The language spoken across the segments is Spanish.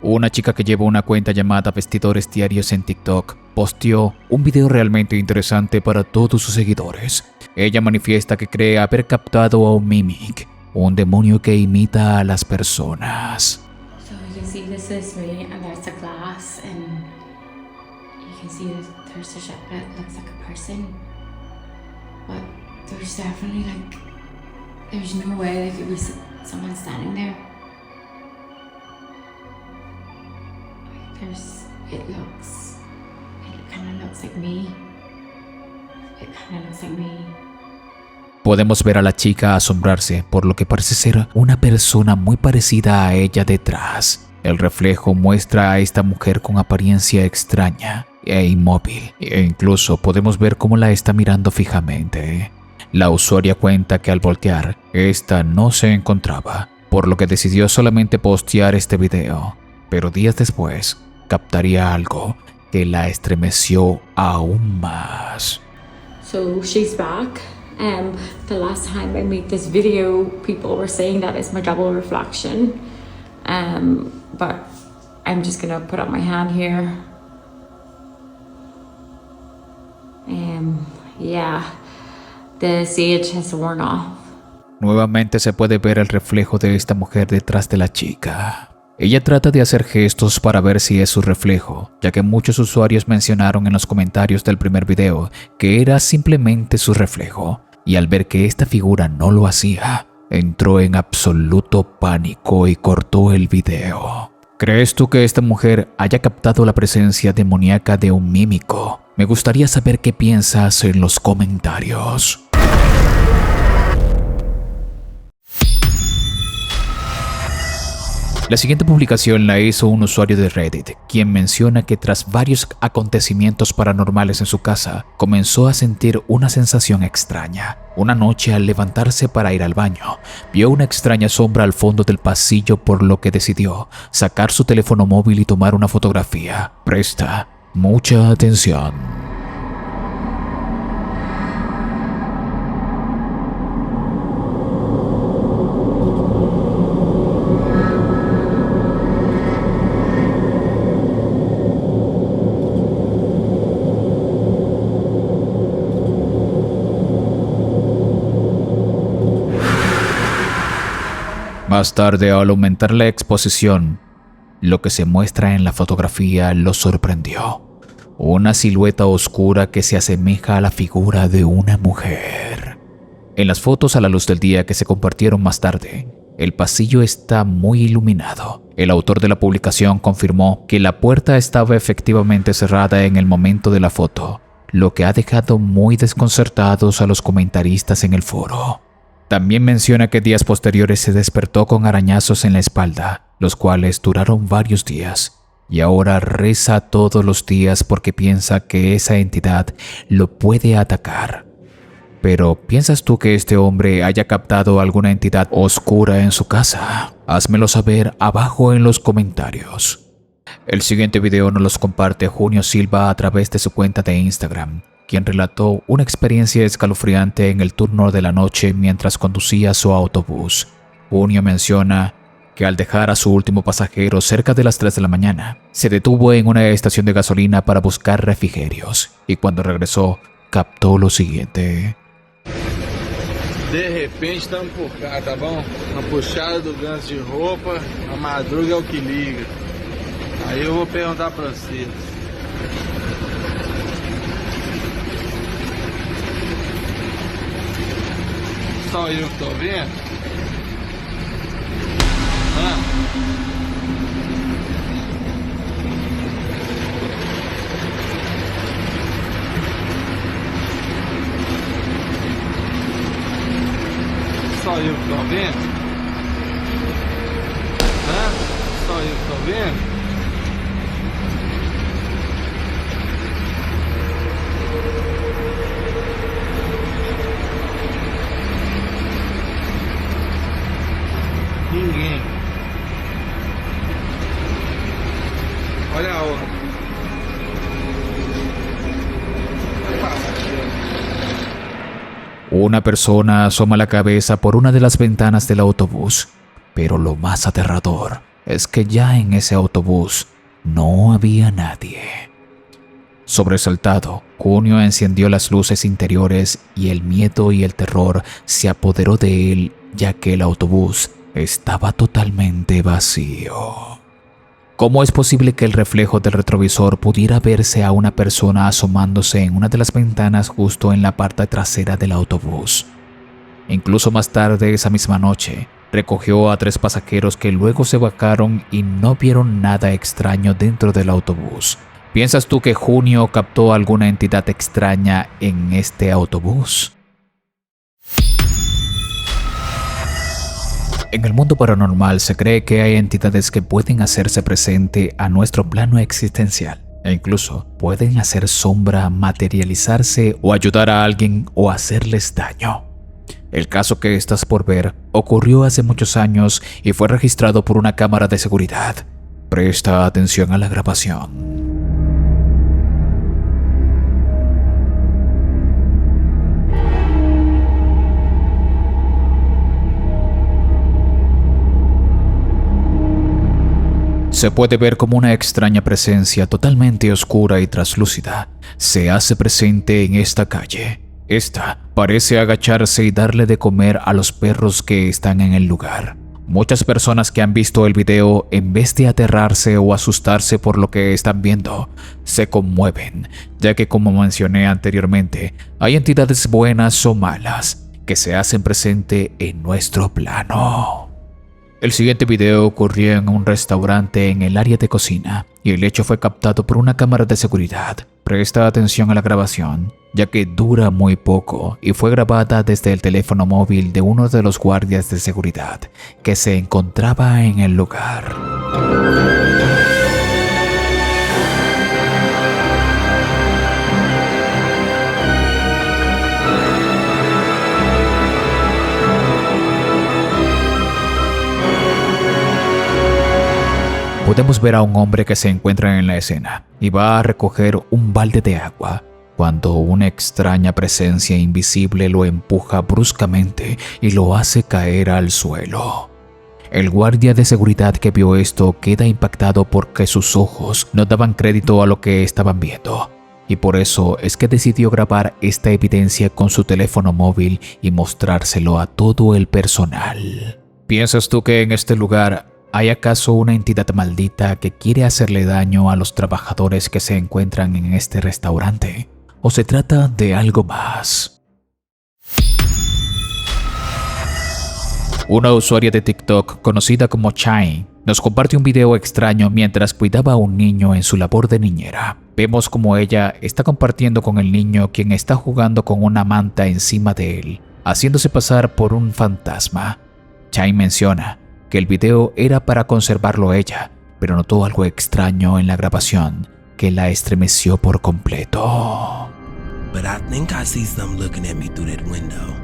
Una chica que lleva una cuenta llamada Vestidores Diarios en TikTok posteó un video realmente interesante para todos sus seguidores. Ella manifiesta que cree haber captado a un mimic, un demonio que imita a las personas. So you can see this is me and there's a glass and you can see that there's a shape that looks like a person. But there's definitely there's no way there could be someone standing there. It kind of looks like me. It kind of looks like me. Podemos ver a la chica asombrarse por lo que parece ser una persona muy parecida a ella detrás. El reflejo muestra a esta mujer con apariencia extraña e inmóvil, e incluso podemos ver cómo la está mirando fijamente. La usuaria cuenta que al voltear, esta no se encontraba, por lo que decidió solamente postear este video, pero días después captaría algo que la estremeció aún más. So she's back. The last time I made this video, people were saying that it's my double reflection. But I'm just gonna put up my hand here. Yeah, the sage has worn off. Nuevamente se puede ver el reflejo de esta mujer detrás de la chica. Ella trata de hacer gestos para ver si es su reflejo, ya que muchos usuarios mencionaron en los comentarios del primer video que era simplemente su reflejo, y al ver que esta figura no lo hacía, entró en absoluto pánico y cortó el video. ¿Crees tú que esta mujer haya captado la presencia demoníaca de un mímico? Me gustaría saber qué piensas en los comentarios. La siguiente publicación la hizo un usuario de Reddit, quien menciona que tras varios acontecimientos paranormales en su casa, comenzó a sentir una sensación extraña. Una noche, al levantarse para ir al baño, vio una extraña sombra al fondo del pasillo, por lo que decidió sacar su teléfono móvil y tomar una fotografía. Presta mucha atención. Más tarde, al aumentar la exposición, lo que se muestra en la fotografía lo sorprendió. Una silueta oscura que se asemeja a la figura de una mujer. En las fotos a la luz del día que se compartieron más tarde, el pasillo está muy iluminado. El autor de la publicación confirmó que la puerta estaba efectivamente cerrada en el momento de la foto, lo que ha dejado muy desconcertados a los comentaristas en el foro. También menciona que días posteriores se despertó con arañazos en la espalda, los cuales duraron varios días, y ahora reza todos los días porque piensa que esa entidad lo puede atacar. Pero, ¿piensas tú que este hombre haya captado alguna entidad oscura en su casa? Házmelo saber abajo en los comentarios. El siguiente video nos los comparte Junio Silva a través de su cuenta de Instagram, quien relató una experiencia escalofriante en el turno de la noche mientras conducía su autobús. Junio menciona que al dejar a su último pasajero cerca de las 3 de la mañana, se detuvo en una estación de gasolina para buscar refrigerios, y cuando regresó, captó lo siguiente. De repente estamos por cá, tá bom? Uma puxada do ganso de roupa, a madruga é o que liga. Aí eu vou perguntar pra vocês. Só eu que tô vendo? Só eu que tô vendo? Só eu que tô vendo? Ninguém. Olha a hora. Una persona asoma la cabeza por una de las ventanas del autobús. Pero lo más aterrador es que ya en ese autobús no había nadie. Sobresaltado, Junio encendió las luces interiores y el miedo y el terror se apoderó de él, ya que el autobús estaba totalmente vacío. ¿Cómo es posible que el reflejo del retrovisor pudiera verse a una persona asomándose en una de las ventanas justo en la parte trasera del autobús? Incluso más tarde esa misma noche, recogió a 3 pasajeros que luego se bajaron y no vieron nada extraño dentro del autobús. ¿Piensas tú que Junio captó alguna entidad extraña en este autobús? En el mundo paranormal se cree que hay entidades que pueden hacerse presente a nuestro plano existencial e incluso pueden hacer sombra, materializarse o ayudar a alguien o hacerles daño. El caso que estás por ver ocurrió hace muchos años y fue registrado por una cámara de seguridad. Presta atención a la grabación. Se puede ver como una extraña presencia totalmente oscura y traslúcida se hace presente en esta calle. Esta parece agacharse y darle de comer a los perros que están en el lugar. Muchas personas que han visto el video, en vez de aterrarse o asustarse por lo que están viendo, se conmueven, ya que como mencioné anteriormente, hay entidades buenas o malas que se hacen presente en nuestro plano. El siguiente video ocurrió en un restaurante en el área de cocina y el hecho fue captado por una cámara de seguridad. Presta atención a la grabación, ya que dura muy poco y fue grabada desde el teléfono móvil de uno de los guardias de seguridad que se encontraba en el lugar. Podemos ver a un hombre que se encuentra en la escena y va a recoger un balde de agua cuando una extraña presencia invisible lo empuja bruscamente y lo hace caer al suelo. El guardia de seguridad que vio esto queda impactado porque sus ojos no daban crédito a lo que estaban viendo, y por eso es que decidió grabar esta evidencia con su teléfono móvil y mostrárselo a todo el personal. ¿Piensas tú que en este lugar hay acaso una entidad maldita que quiere hacerle daño a los trabajadores que se encuentran en este restaurante? ¿O se trata de algo más? Una usuaria de TikTok conocida como Chai nos comparte un video extraño mientras cuidaba a un niño en su labor de niñera. Vemos como ella está compartiendo con el niño, quien está jugando con una manta encima de él, haciéndose pasar por un fantasma. Chai menciona que el video era para conservarlo ella, pero notó algo extraño en la grabación que la estremeció por completo. But I think I see something looking at me through that window.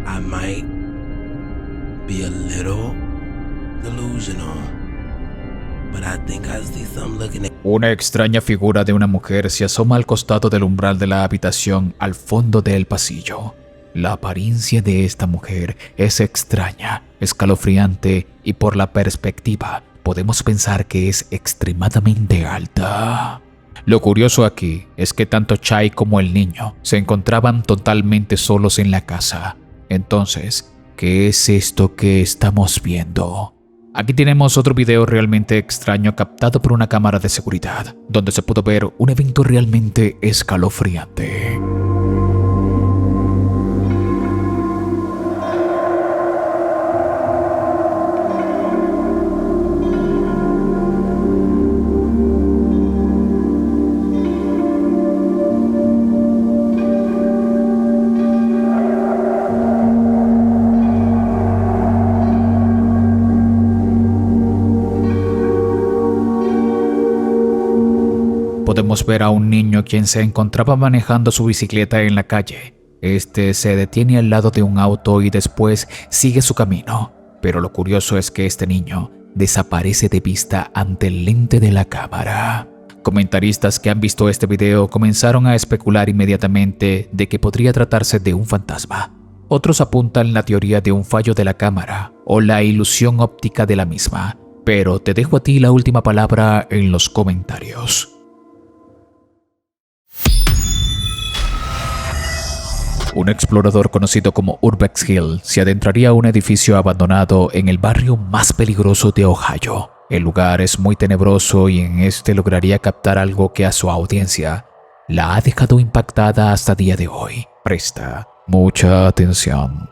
I might be a little delusional, but I think I see something looking at me. Una extraña figura de una mujer se asoma al costado del umbral de la habitación al fondo del pasillo. La apariencia de esta mujer es extraña, escalofriante y por la perspectiva podemos pensar que es extremadamente alta. Lo curioso aquí es que tanto Chai como el niño se encontraban totalmente solos en la casa. Entonces, ¿qué es esto que estamos viendo? Aquí tenemos otro video realmente extraño captado por una cámara de seguridad, donde se pudo ver un evento realmente escalofriante. Podemos ver a un niño quien se encontraba manejando su bicicleta en la calle. Este se detiene al lado de un auto y después sigue su camino. Pero lo curioso es que este niño desaparece de vista ante el lente de la cámara. Comentaristas que han visto este video comenzaron a especular inmediatamente de que podría tratarse de un fantasma. Otros apuntan la teoría de un fallo de la cámara o la ilusión óptica de la misma, pero te dejo a ti la última palabra en los comentarios. Un explorador conocido como Urbex Hill se adentraría a un edificio abandonado en el barrio más peligroso de Ohio. El lugar es muy tenebroso y en este lograría captar algo que a su audiencia la ha dejado impactada hasta el día de hoy. Presta mucha atención.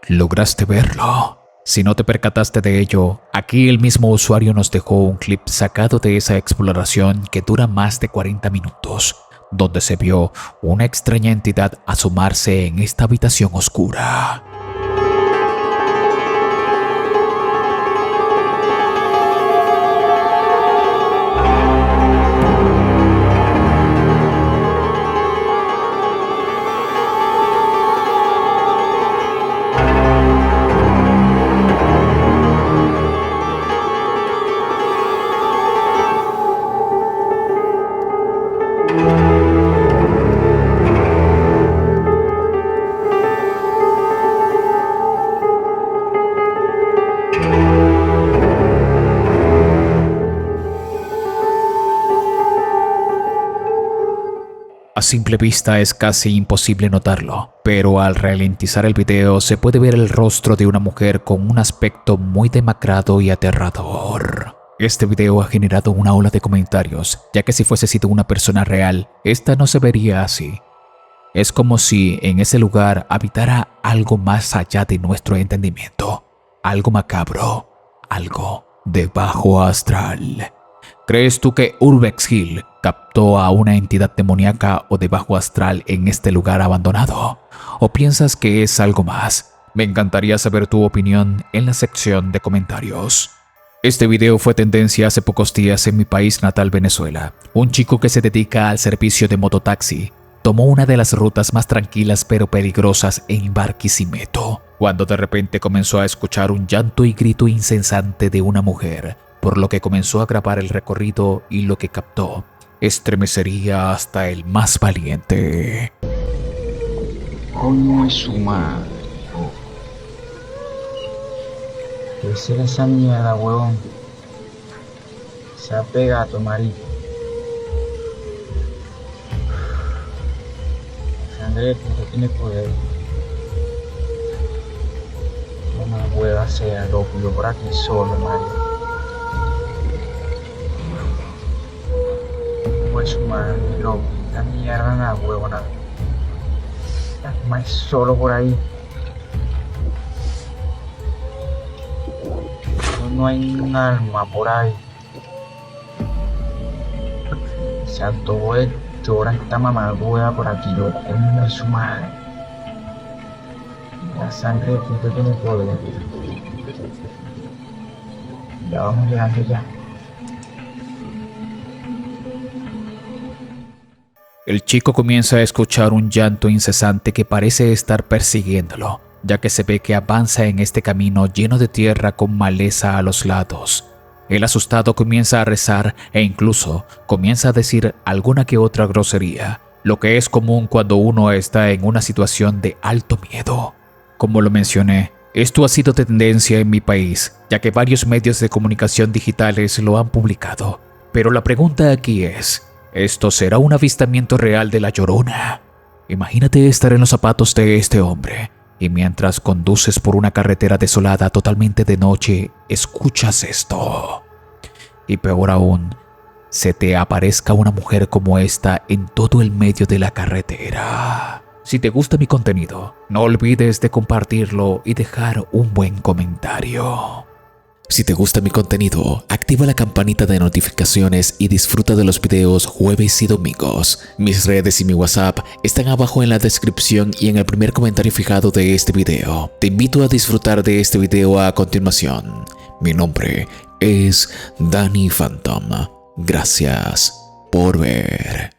¿Lograste verlo? Si no te percataste de ello, aquí el mismo usuario nos dejó un clip sacado de esa exploración que dura más de 40 minutos, donde se vio una extraña entidad asomarse en esta habitación oscura. A simple vista es casi imposible notarlo, pero al ralentizar el video se puede ver el rostro de una mujer con un aspecto muy demacrado y aterrador. Este video ha generado una ola de comentarios, ya que si fuese sido una persona real, esta no se vería así. Es como si en ese lugar habitara algo más allá de nuestro entendimiento, algo macabro, algo de bajo astral. ¿Crees tú que Urbex Hill captó a una entidad demoníaca o de bajo astral en este lugar abandonado? ¿O piensas que es algo más? Me encantaría saber tu opinión en la sección de comentarios. Este video fue tendencia hace pocos días en mi país natal, Venezuela. Un chico que se dedica al servicio de mototaxi tomó una de las rutas más tranquilas pero peligrosas en Barquisimeto, cuando de repente comenzó a escuchar un llanto y grito incesante de una mujer, por lo que comenzó a grabar el recorrido y lo que captó estremecería hasta el más valiente. Coño es su madre. ¿Qué será esa mierda, huevón? Se ha pegado, marico. Sangre de puta tiene poder. No me hueva sea, loco, yo por aquí solo, marico. Pues su madre, loco, la mierda, nada, huevona. Más solo por ahí. No hay un alma por ahí. Se antojó de llorar esta mamagüeva por aquí, loco. Coño es su madre. La sangre de puta tiene poder. Ya vamos llegando ya. El chico comienza a escuchar un llanto incesante que parece estar persiguiéndolo, ya que se ve que avanza en este camino lleno de tierra con maleza a los lados. El asustado comienza a rezar e incluso comienza a decir alguna que otra grosería, lo que es común cuando uno está en una situación de alto miedo. Como lo mencioné, esto ha sido tendencia en mi país, ya que varios medios de comunicación digitales lo han publicado. Pero la pregunta aquí es, ¿esto será un avistamiento real de La Llorona? Imagínate estar en los zapatos de este hombre y mientras conduces por una carretera desolada totalmente de noche, escuchas esto. Y peor aún, se te aparezca una mujer como esta en todo el medio de la carretera. Si te gusta mi contenido, no olvides de compartirlo y dejar un buen comentario. Si te gusta mi contenido, activa la campanita de notificaciones y disfruta de los videos jueves y domingos. Mis redes y mi WhatsApp están abajo en la descripción y en el primer comentario fijado de este video. Te invito a disfrutar de este video a continuación. Mi nombre es Danny Phantom. Gracias por ver.